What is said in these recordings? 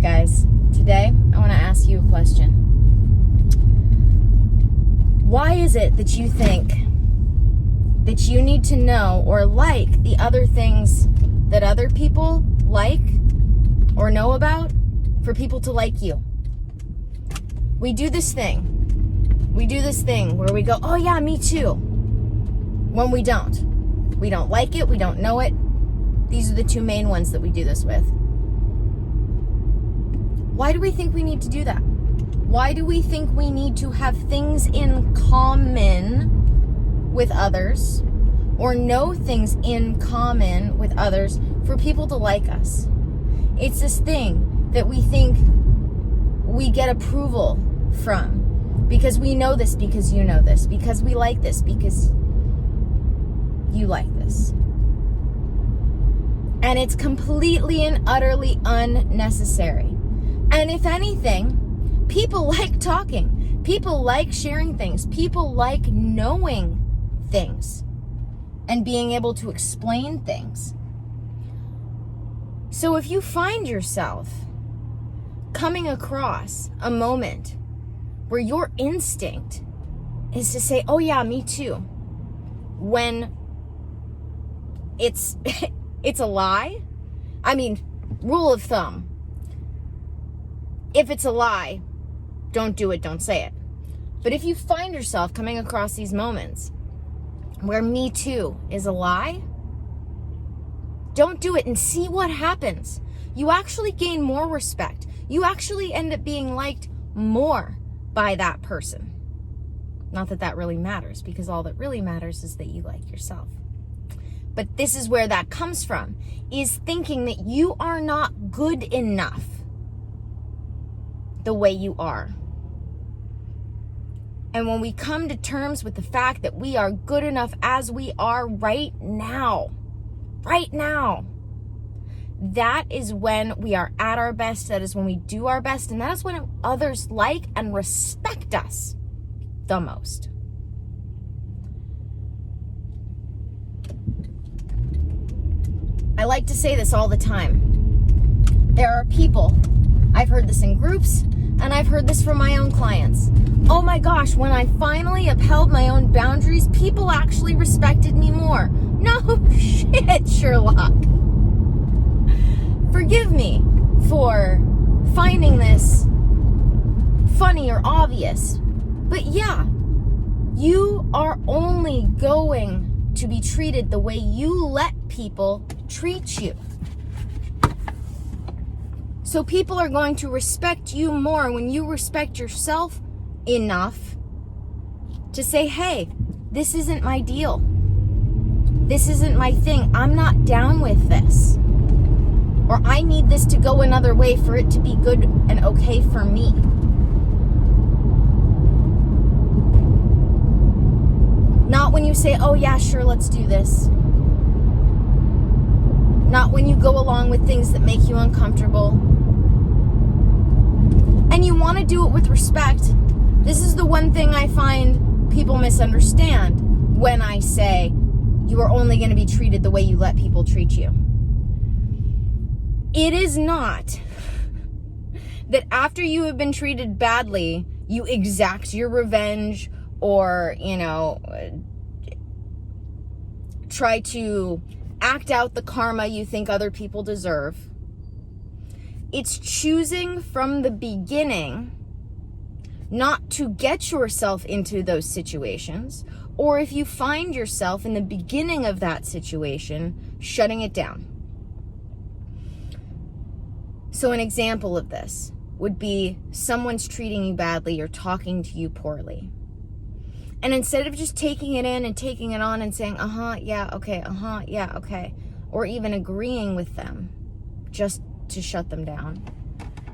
guys. Today, I want to ask you a question. Why is it that you think that you need to know or like the other things that other people like or know about for people to like you? We do this thing where we go, oh yeah, me too, when we don't. We don't like it, we don't know it. These are the two main ones that we do this with. Why do we think we need to do that? Why do we think we need to have things in common with others or know things in common with others for people to like us? It's this thing that we think we get approval from because we know this, because you know this, because we like this, because you like this. And it's completely and utterly unnecessary. And if anything, people like talking. People like sharing things. People like knowing things and being able to explain things. So if you find yourself coming across a moment where your instinct is to say, oh yeah, me too, when it's a lie. I mean, rule of thumb. If it's a lie, don't do it, don't say it. But if you find yourself coming across these moments where me too is a lie, don't do it and see what happens. You actually gain more respect. You actually end up being liked more by that person. Not that that really matters, because all that really matters is that you like yourself. But this is where that comes from, is thinking that you are not good enough the way you are. And when we come to terms with the fact that we are good enough as we are right now, that is when we are at our best. That is when we do our best. And that is when others like and respect us the most. I like to say this all the time. There are people, I've heard this in groups, and I've heard this from my own clients. Oh my gosh, when I finally upheld my own boundaries, people actually respected me more. No shit, Sherlock. Forgive me for finding this funny or obvious, but yeah, you are only going to be treated the way you let people treat you. So people are going to respect you more when you respect yourself enough to say, hey, this isn't my deal. This isn't my thing. I'm not down with this. Or I need this to go another way for it to be good and okay for me. Not when you say, oh yeah, sure, let's do this. Not when you go along with things that make you uncomfortable. And you want to do it with respect. This is the one thing I find people misunderstand when I say you are only going to be treated the way you let people treat you. It is not that after you have been treated badly, you exact your revenge or, try to act out the karma you think other people deserve. It's choosing from the beginning not to get yourself into those situations, or if you find yourself in the beginning of that situation, shutting it down. So an example of this would be someone's treating you badly or talking to you poorly. And instead of just taking it in and taking it on and saying, yeah, okay, or even agreeing with them just to shut them down,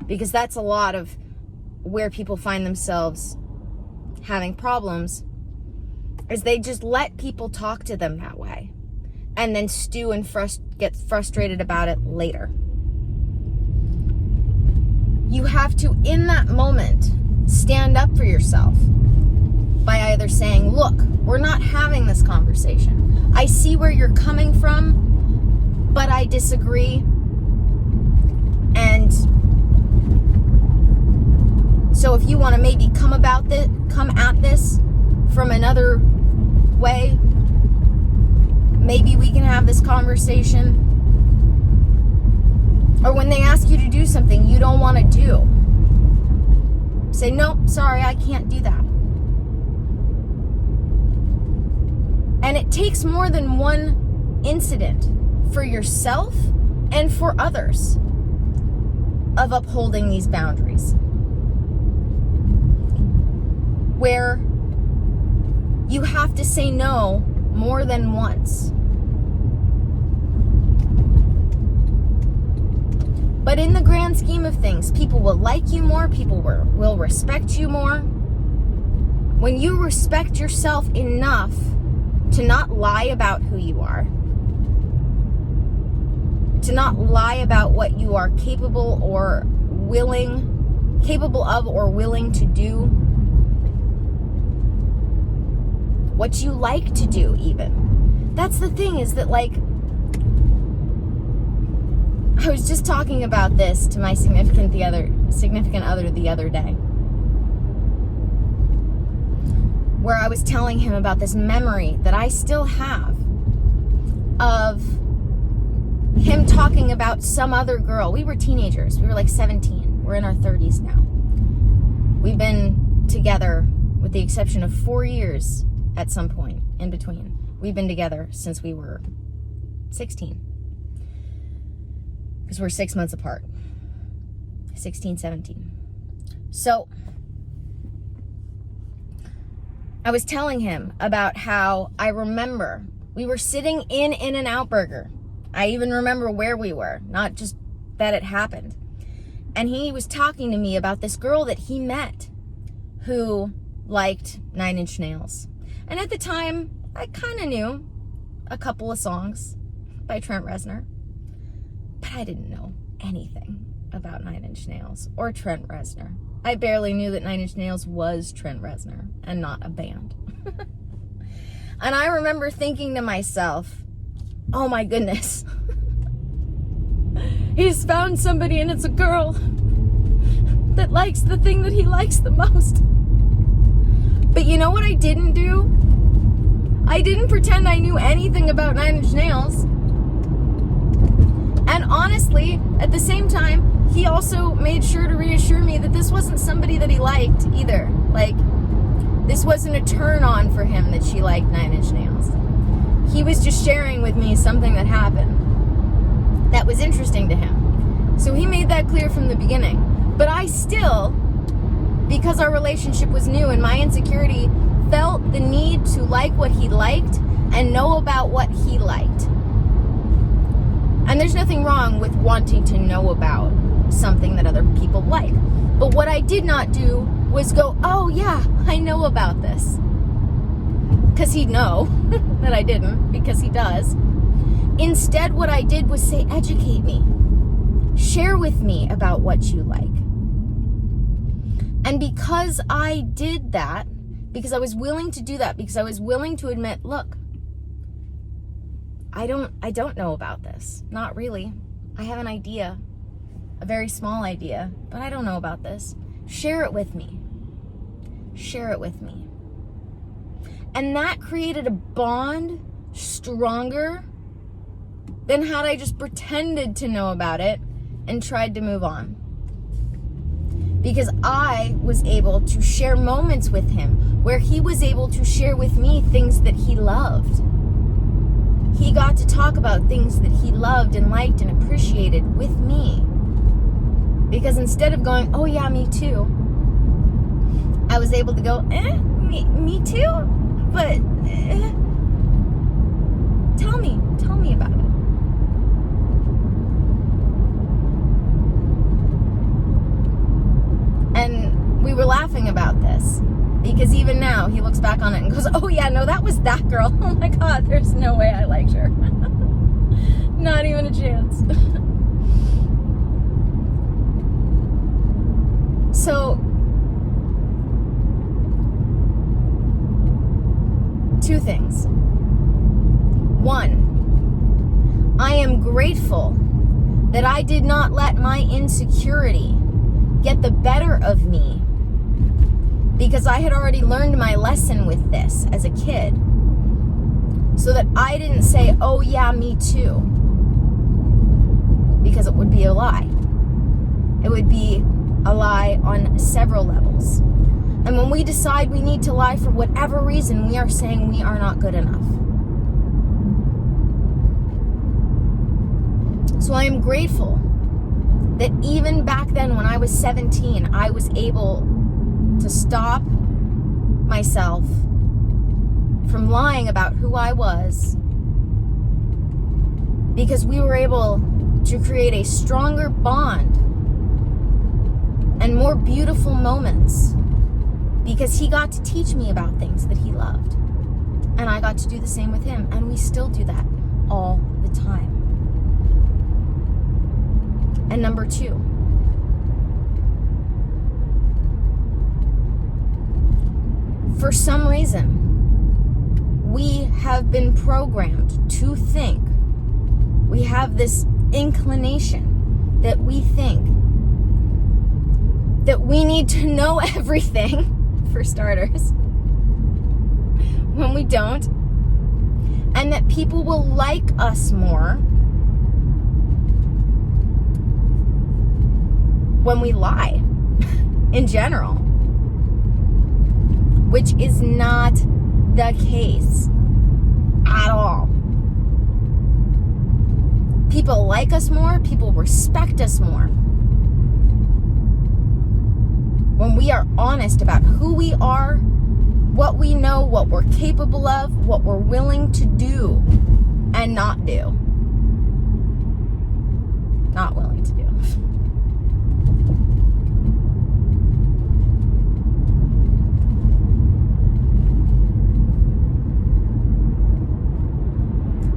because that's a lot of where people find themselves having problems, is they just let people talk to them that way and then stew and get frustrated about it later. You have to, in that moment, stand up for yourself by either saying, look, we're not having this conversation. I see where you're coming from, but I disagree. And So if you want to maybe come at this from another way, maybe we can have this conversation. Or when they ask you to do something you don't want to do, say, nope, sorry, I can't do that. And it takes more than one incident for yourself and for others of upholding these boundaries, where you have to say no more than once. But in the grand scheme of things, people will like you more, people will respect you more. When you respect yourself enough to not lie about who you are, to not lie about what you are capable of or willing to do, what you like to do even. That's the thing, is that, like, I was just talking about this to my significant other the other day, where I was telling him about this memory that I still have of him talking about some other girl. We were teenagers. We were like 17. We're in our 30s now. We've been together, with the exception of 4 years at some point in between. We've been together since we were 16. Because we're 6 months apart. 16, 17. So I was telling him about how I remember we were sitting in In-N-Out Burger. I even remember where we were, not just that it happened. And he was talking to me about this girl that he met who liked 9 Inch Nails. And at the time, I kind of knew a couple of songs by Trent Reznor. But I didn't know anything about 9 Inch Nails or Trent Reznor. I barely knew that 9 Inch Nails was Trent Reznor and not a band. And I remember thinking to myself, oh my goodness, he's found somebody and it's a girl that likes the thing that he likes the most. But you know what I didn't do? I didn't pretend I knew anything about 9 Inch Nails. And honestly, at the same time, he also made sure to reassure me that this wasn't somebody that he liked either. Like, this wasn't a turn on for him that she liked 9 Inch Nails. He was just sharing with me something that happened that was interesting to him. So he made that clear from the beginning. But I still, because our relationship was new and my insecurity, felt the need to like what he liked and know about what he liked. And there's nothing wrong with wanting to know about something that other people like. But what I did not do was go, oh yeah, I know about this. Because he'd know that I didn't, because he does. Instead, what I did was say, educate me. Share with me about what you like. And because I did that, because I was willing to do that, because I was willing to admit, look, I don't know about this. Not really. I have an idea, a very small idea, but I don't know about this. Share it with me. Share it with me. And that created a bond stronger than had I just pretended to know about it and tried to move on. Because I was able to share moments with him where he was able to share with me things that he loved. He got to talk about things that he loved and liked and appreciated with me. Because instead of going, oh yeah, me too, I was able to go, me too? But tell me about it. And we were laughing about this because even now he looks back on it and goes, oh yeah, no, that was that girl. Oh my God, there's no way I liked her. Not even a chance. So, 2 things. 1, I am grateful that I did not let my insecurity get the better of me because I had already learned my lesson with this as a kid, so that I didn't say, oh yeah, me too, because it would be a lie. It would be a lie on several levels. And when we decide we need to lie for whatever reason, we are saying we are not good enough. So I am grateful that even back then when I was 17, I was able to stop myself from lying about who I was, because we were able to create a stronger bond and more beautiful moments, because he got to teach me about things that he loved, and I got to do the same with him, and we still do that all the time. And number 2, for some reason, we have been programmed to think, we have this inclination that we think that we need to know everything, for starters, when we don't, and that people will like us more when we lie in general, which is not the case at all. People like us more, people respect us more when we are honest about who we are, what we know, what we're capable of, what we're willing to do and not do. Not willing to do.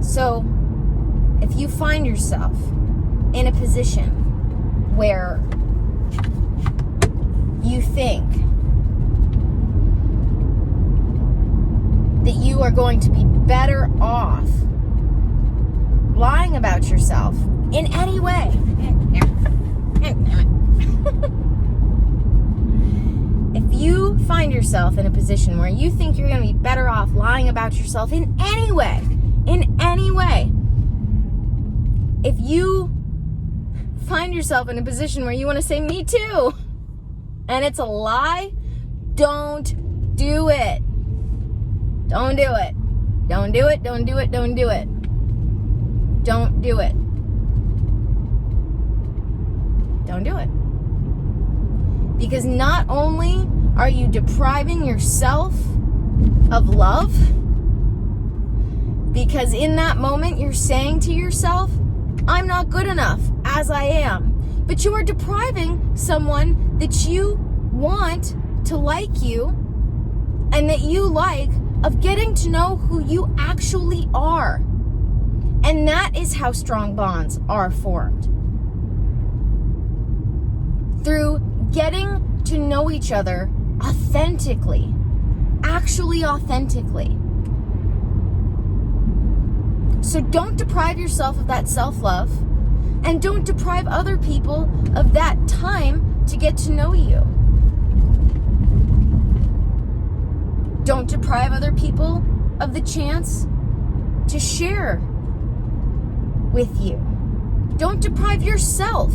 So, if you find yourself in a position where you think that you are going to be better off lying about yourself in any way, if you find yourself in a position where you think you're going to be better off lying about yourself in any way, if you find yourself in a position where you want to say, me too, and it's a lie, don't do it. Don't do it. Don't do it, don't do it, don't do it. Don't do it. Don't do it. Because not only are you depriving yourself of love, because in that moment you're saying to yourself, I'm not good enough as I am, but you are depriving someone that you want to like you and that you like of getting to know who you actually are. And that is how strong bonds are formed. Through getting to know each other authentically, actually authentically. So don't deprive yourself of that self-love, and don't deprive other people of that time to get to know you. Don't deprive other people of the chance to share with you. Don't deprive yourself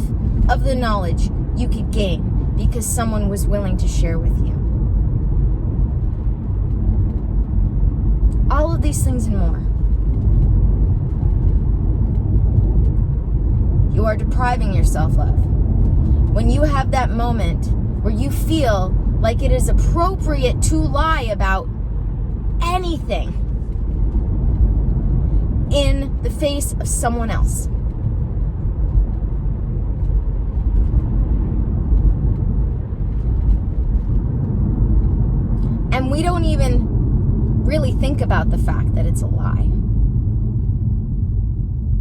of the knowledge you could gain because someone was willing to share with you. All of these things and more. You are depriving yourself of. When you have that moment where you feel like it is appropriate to lie about anything in the face of someone else. And we don't even really think about the fact that it's a lie.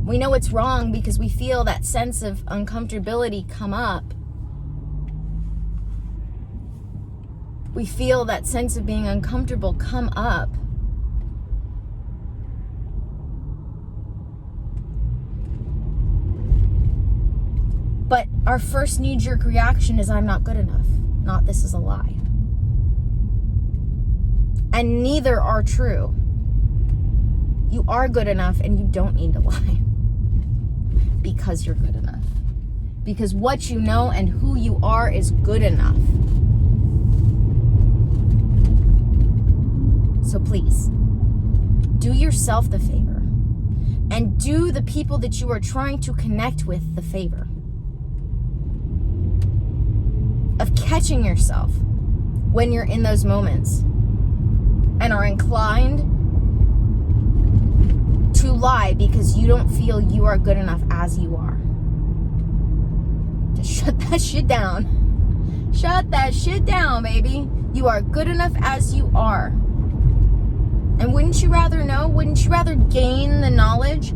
We know it's wrong because we feel that sense of uncomfortability come up. We feel that sense of being uncomfortable come up. But our first knee-jerk reaction is, I'm not good enough, not this is a lie. And neither are true. You are good enough and you don't need to lie. Because you're good enough. Because what you know and who you are is good enough. So please, do yourself the favor. And do the people that you are trying to connect with the favor of catching yourself when you're in those moments and are inclined to lie because you don't feel you are good enough as you are. Just shut that shit down. Shut that shit down, baby. You are good enough as you are. And wouldn't you rather know? Wouldn't you rather gain the knowledge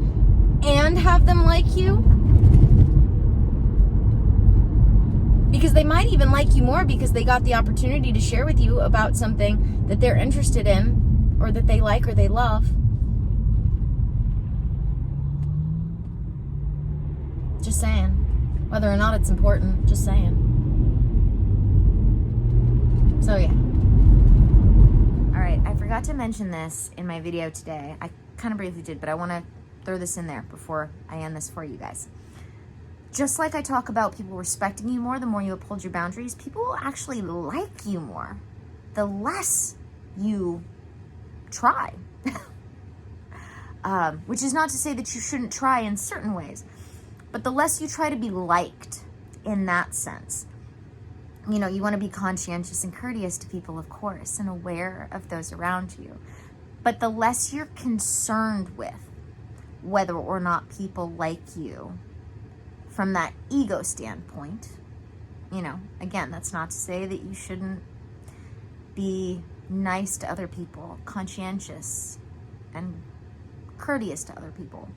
and have them like you? Because they might even like you more because they got the opportunity to share with you about something that they're interested in or that they like or they love. Just saying. Whether or not it's important, just saying. So yeah. Alright, I forgot to mention this in my video today. I kind of briefly did, but I want to throw this in there before I end this for you guys. Just like I talk about people respecting you more, the more you uphold your boundaries, people will actually like you more the less you try. Which is not to say that you shouldn't try in certain ways, but the less you try to be liked in that sense. You know, you want to be conscientious and courteous to people, of course, and aware of those around you. But the less you're concerned with whether or not people like you from that ego standpoint, you know, again, that's not to say that you shouldn't be nice to other people, conscientious and courteous to other people.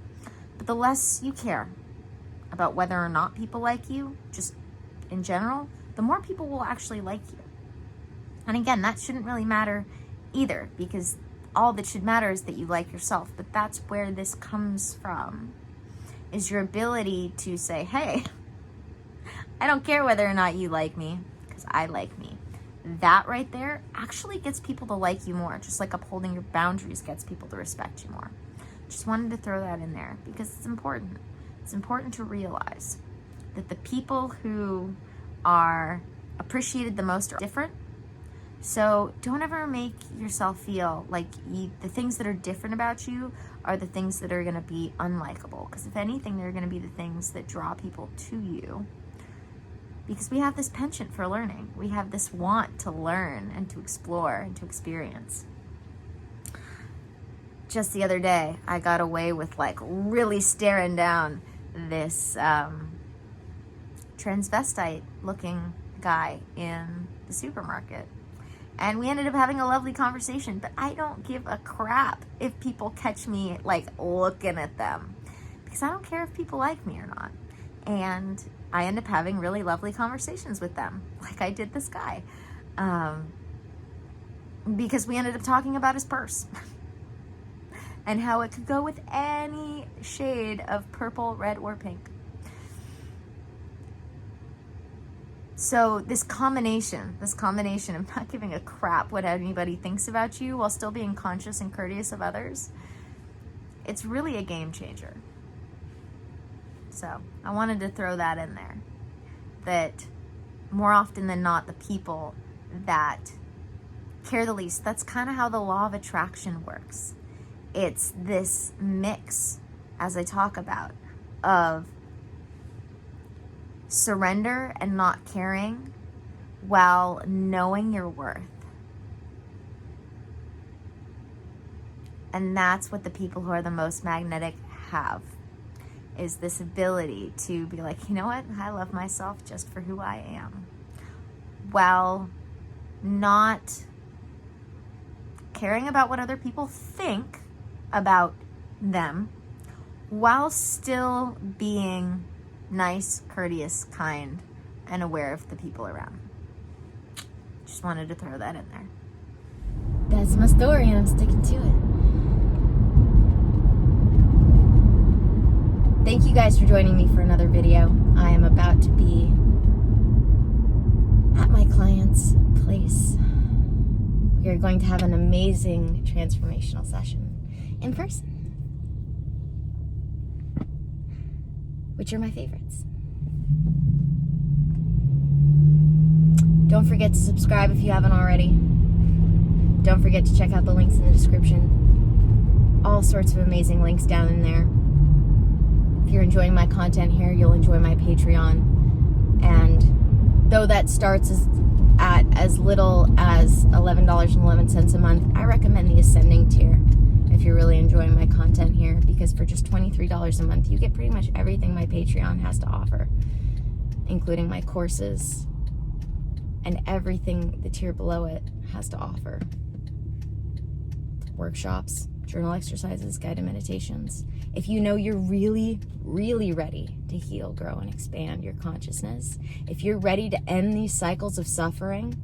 But the less you care about whether or not people like you, just in general, the more people will actually like you. And again, that shouldn't really matter either, because all that should matter is that you like yourself. But that's where this comes from, is your ability to say, hey, I don't care whether or not you like me, because I like me. That right there actually gets people to like you more, just like upholding your boundaries gets people to respect you more. Just wanted to throw that in there because it's important. It's important to realize that the people who are appreciated the most are different. So don't ever make yourself feel like the things that are different about you are the things that are going to be unlikable. Because if anything, they're going to be the things that draw people to you. Because we have this penchant for learning. We have this want to learn and to explore and to experience. Just the other day, I got away with like really staring down this transvestite looking guy in the supermarket. And we ended up having a lovely conversation, but I don't give a crap if people catch me like looking at them, because I don't care if people like me or not. And I end up having really lovely conversations with them, like I did this guy, because we ended up talking about his purse and how it could go with any shade of purple, red, or pink. So this combination of not giving a crap what anybody thinks about you while still being conscious and courteous of others, it's really a game changer. So I wanted to throw that in there, that more often than not, the people that care the least, that's kind of how the law of attraction works. It's this mix, as I talk about, of surrender and not caring while knowing your worth. And that's what the people who are the most magnetic have, is this ability to be like, you know what, I love myself just for who I am, while not caring about what other people think about them, while still being nice, courteous, kind, and aware of the people around. Just wanted to throw that in there. That's my story, and I'm sticking to it. Thank you guys for joining me for another video. I am about to be at my client's place. we are going to have an amazing transformational session in person, which are my favorites. Don't forget to subscribe if you haven't already. Don't forget to check out the links in the description. All sorts of amazing links down in there. If you're enjoying my content here, you'll enjoy my Patreon. And though that starts at as little as $11.11 a month, I recommend the Ascending tier if you're really enjoying my content here, because for just $23 a month, you get pretty much everything my Patreon has to offer, including my courses and everything the tier below it has to offer. Workshops, journal exercises, guided meditations. If you know you're really, really ready to heal, grow, and expand your consciousness, if you're ready to end these cycles of suffering,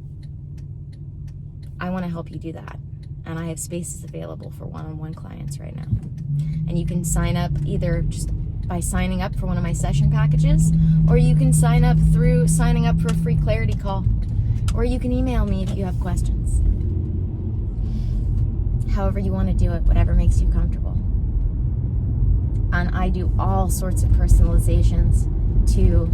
I want to help you do that. And I have spaces available for one-on-one clients right now. And you can sign up either just by signing up for one of my session packages, or you can sign up through signing up for a free clarity call, or you can email me if you have questions. However you want to do it, whatever makes you comfortable. And I do all sorts of personalizations to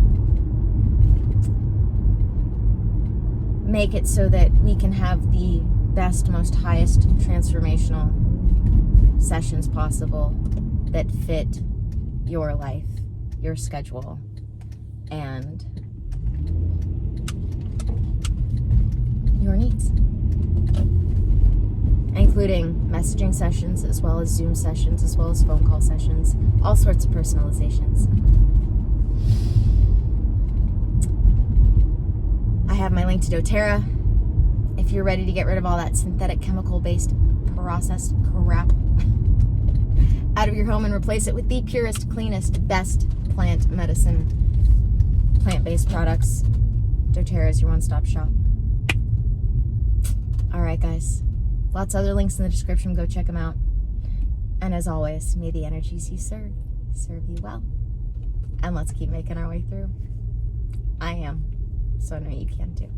make it so that we can have the best, most highest transformational sessions possible that fit your life, your schedule, and your needs, including messaging sessions, as well as Zoom sessions, as well as phone call sessions, all sorts of personalizations. I have my link to doTERRA. If you're ready to get rid of all that synthetic chemical-based processed crap out of your home and replace it with the purest, cleanest, best plant medicine, plant-based products, doTERRA is your one-stop shop. All right, guys. Lots of other links in the description. Go check them out. And as always, may the energies you serve you well. And let's keep making our way through. I am. So I know you can too.